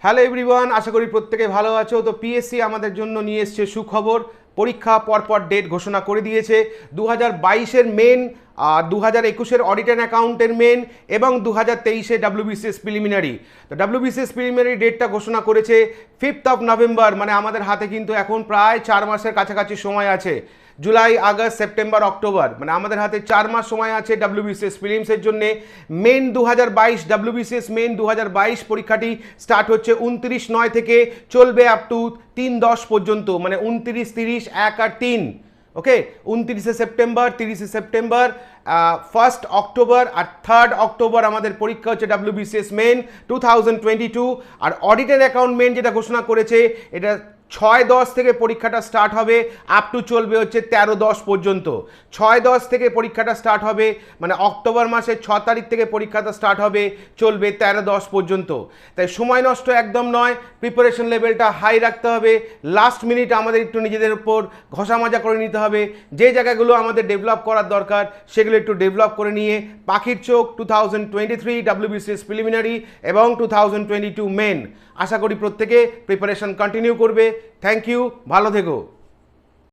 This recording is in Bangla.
হ্যালো এভরিওয়ান, আশা করি প্রত্যেকে ভালো আছো। তো পিএসসি আমাদের জন্য নিয়ে এসছে সুখবর। পরীক্ষা পরপর ডেট ঘোষণা করে দিয়েছে। 2022-এর মেন, 2021-এর অডিট অ্যান্ড অ্যাকাউন্টের মেন এবং 2023-এ WBCS প্রিলিমিনারি। তো WBCS প্রিলিমিনারি ডেটটা ঘোষণা করেছে 5th নভেম্বর, মানে আমাদের হাতে কিন্তু এখন প্রায় 4 মাসের কাছাকাছি সময় আছে। জুলাই, আগস্ট, সেপ্টেম্বর, অক্টোবর, মানে আমাদের হাতে 4 মাস সময় আছে WBCS প্রিলিমসের জন্য। মেন 2022 WBCS মেন 2022 পরীক্ষাটি স্টার্ট হচ্ছে 29/9 থেকে, চলবে আপ টু 3/10 পর্যন্ত, মানে 29, 30, 1 আর 3। ওকে, 29শে সেপ্টেম্বর, 30শে সেপ্টেম্বর, 1 অক্টোবর আর 3 অক্টোবর আমাদের পরীক্ষা হচ্ছে WBCS মেন 2022। আর অডিট অ্যান্ড অ্যাকাউন্ট মেন যেটা ঘোষণা করেছে, এটা 6/10 থেকে পরীক্ষাটা স্টার্ট হবে, আপ টু চলবে হচ্ছে 13/10 পর্যন্ত। 6/10 থেকে পরীক্ষাটা স্টার্ট হবে, মানে অক্টোবর মাসের 6 তারিখ থেকে পরীক্ষাটা স্টার্ট হবে, চলবে 13/10 পর্যন্ত। তাই সময় নষ্ট একদম নয়, প্রিপারেশন লেভেলটা হাই রাখতে হবে। লাস্ট মিনিট আমাদের একটু নিজেদের উপর ঘষা মাজা করে নিতে হবে। যে জায়গাগুলো আমাদের ডেভেলপ করার দরকার সেগুলো একটু ডেভেলপ করে নিয়ে পাখির চোখ 2023 WBCS প্রিলিমিনারি এবং 2022 মেন। আশা করি প্রত্যেকে প্রিপারেশন কন্টিনিউ করবে। থ্যাংক ইউ, ভালো থেকো।